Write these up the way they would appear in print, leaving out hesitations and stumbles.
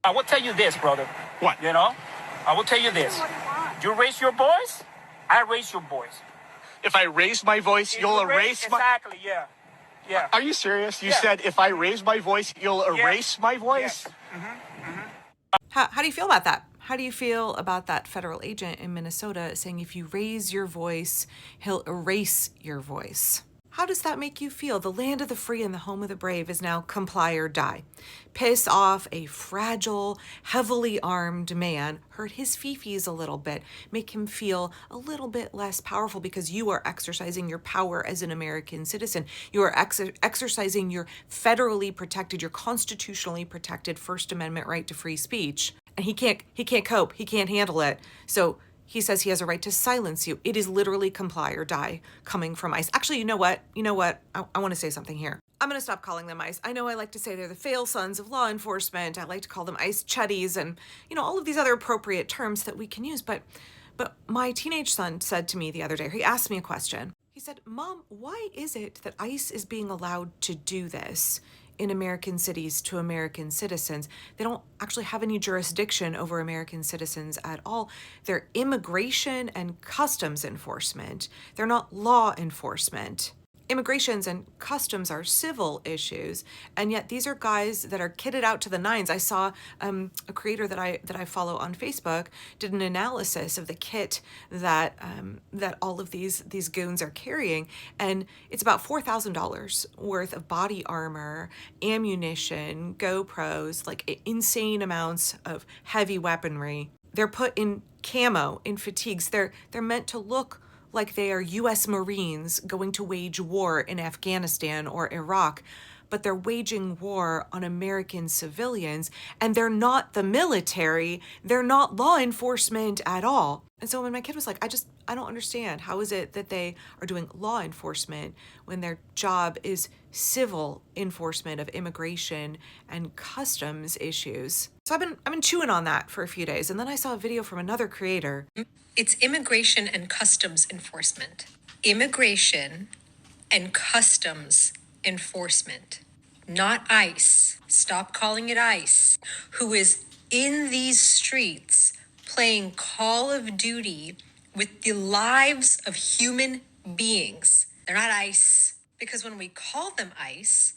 I will tell you this, brother. What? You know, I will tell you this. You raise your voice, I raise your voice. If I raise my voice, you'll erase my... Exactly, yeah. Yeah. Are you serious? You Yeah. said if I raise my voice, you'll erase my voice? Yes. How do you feel about that? How do you feel about that federal agent in Minnesota saying if you raise your voice, he'll erase your voice? How does that make you feel? The land of the free and the home of the brave is now comply or die. Piss off a fragile, heavily armed man, hurt his fifis a little bit, make him feel a little bit less powerful because you are exercising your power as an American citizen. You are exercising your federally protected, your constitutionally protected First Amendment right to free speech. And he can't cope. He can't handle it. So he says he has a right to silence you. It is literally comply or die coming from ICE. Actually, you know what? I want to say something here. I'm going to stop calling them ICE. I know I like to say they're the fail sons of law enforcement. I like to call them ICE chuddies and, all of these other appropriate terms that we can use. But my teenage son said to me the other day, he asked me a question. He said, Mom, why is it that ICE is being allowed to do this in American cities to American citizens? They don't actually have any jurisdiction over American citizens at all. They're immigration and customs enforcement. They're not law enforcement. Immigrations and customs are civil issues, and yet these are guys that are kitted out to the nines. I saw a creator that I follow on Facebook did an analysis of the kit that all of these goons are carrying, and it's about $4,000 worth of body armor, ammunition, GoPros, like insane amounts of heavy weaponry. They're put in camo, in fatigues. They're meant to look like they are U.S. Marines going to wage war in Afghanistan or Iraq, but they're waging war on American civilians, and they're not the military, they're not law enforcement at all. And so when my kid was like, I don't understand, how is it that they are doing law enforcement when their job is civil enforcement of immigration and customs issues? So I've been chewing on that for a few days, and then I saw a video from another creator. It's immigration and customs enforcement. Immigration and customs enforcement, not ICE. Stop calling it ICE. Who is in these streets playing Call of Duty with the lives of human beings. They're not ICE. Because when we call them ICE,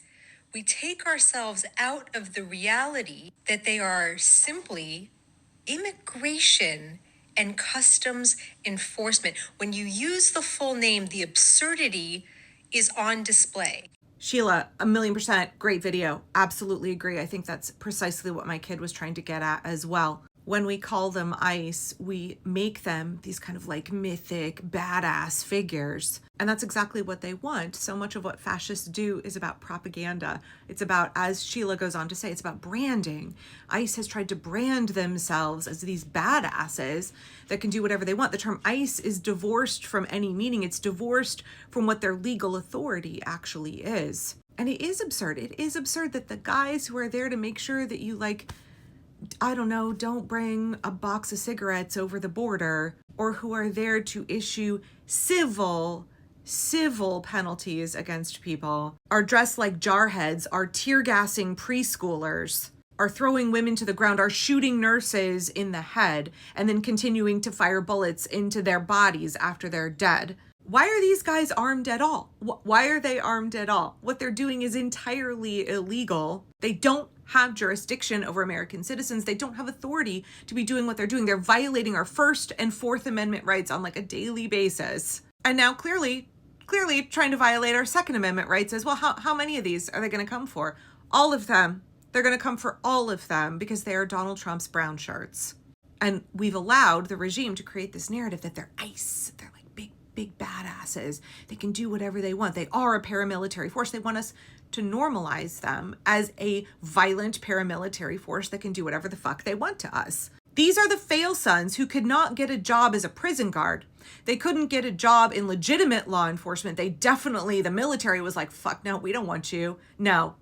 we take ourselves out of the reality that they are simply immigration and customs enforcement. When you use the full name, the absurdity is on display. Sheila, 1,000,000% great video. Absolutely agree. I think that's precisely what my kid was trying to get at as well. When we call them ICE, we make them these kind of like mythic, badass figures. And that's exactly what they want. So much of what fascists do is about propaganda. It's about, as Sheila goes on to say, it's about branding. ICE has tried to brand themselves as these badasses that can do whatever they want. The term ICE is divorced from any meaning. It's divorced from what their legal authority actually is. And it is absurd. It is absurd that the guys who are there to make sure that you don't bring a box of cigarettes over the border, or who are there to issue civil penalties against people, are dressed like jarheads, are tear gassing preschoolers, are throwing women to the ground, are shooting nurses in the head, and then continuing to fire bullets into their bodies after they're dead. Why are these guys armed at all? Why are they armed at all? What they're doing is entirely illegal. They don't have jurisdiction over American citizens. They don't have authority to be doing what they're doing. They're violating our First and Fourth Amendment rights on like a daily basis. And now clearly trying to violate our Second Amendment rights as well. How many of these are they going to come for? All of them. They're going to come for all of them because they are Donald Trump's brown shirts. And we've allowed the regime to create this narrative that they're ICE. They're like big badasses. They can do whatever they want. They are a paramilitary force. They want us to normalize them as a violent paramilitary force that can do whatever the fuck they want to us. These are the fail sons who could not get a job as a prison guard. They couldn't get a job in legitimate law enforcement. The military was like, fuck no, we don't want you. No.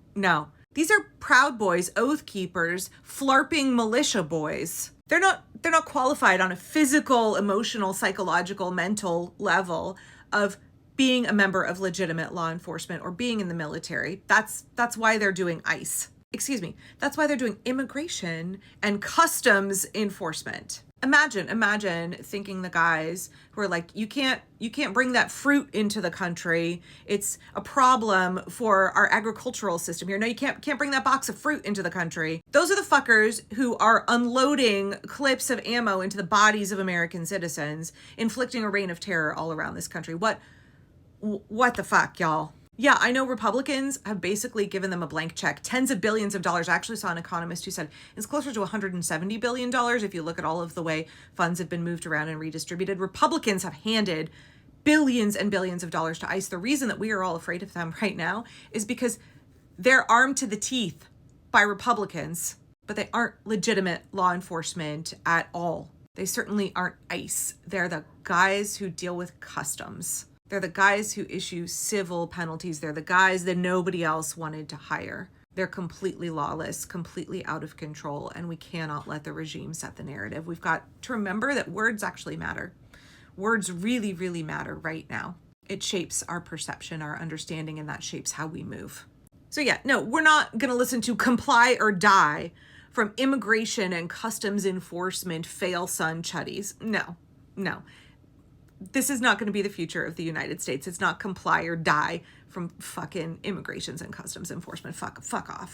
These are Proud Boys, Oath Keepers, flarping militia boys. They're not qualified on a physical, emotional, psychological, mental level of being a member of legitimate law enforcement or being in the military. That's why they're doing ICE. Excuse me. That's why they're doing immigration and customs enforcement. Imagine thinking the guys who are like, you can't bring that fruit into the country. It's a problem for our agricultural system here. No, you can't bring that box of fruit into the country. Those are the fuckers who are unloading clips of ammo into the bodies of American citizens, inflicting a reign of terror all around this country. What the fuck, y'all? Yeah, I know Republicans have basically given them a blank check, tens of billions of dollars. I actually saw an economist who said it's closer to $170 billion if you look at all of the way funds have been moved around and redistributed. Republicans have handed billions and billions of dollars to ICE. The reason that we are all afraid of them right now is because they're armed to the teeth by Republicans, but they aren't legitimate law enforcement at all. They certainly aren't ICE. They're the guys who deal with customs. They're the guys who issue civil penalties. They're the guys that nobody else wanted to hire. They're completely lawless, completely out of control, and we cannot let the regime set the narrative. We've got to remember that words actually matter. Words really, really matter right now. It shapes our perception, our understanding, and that shapes how we move. So yeah, no, we're not going to listen to comply or die from immigration and customs enforcement fail-son chuddies. No. This is not going to be the future of the United States. It's not comply or die from fucking immigrations and customs enforcement. Fuck off.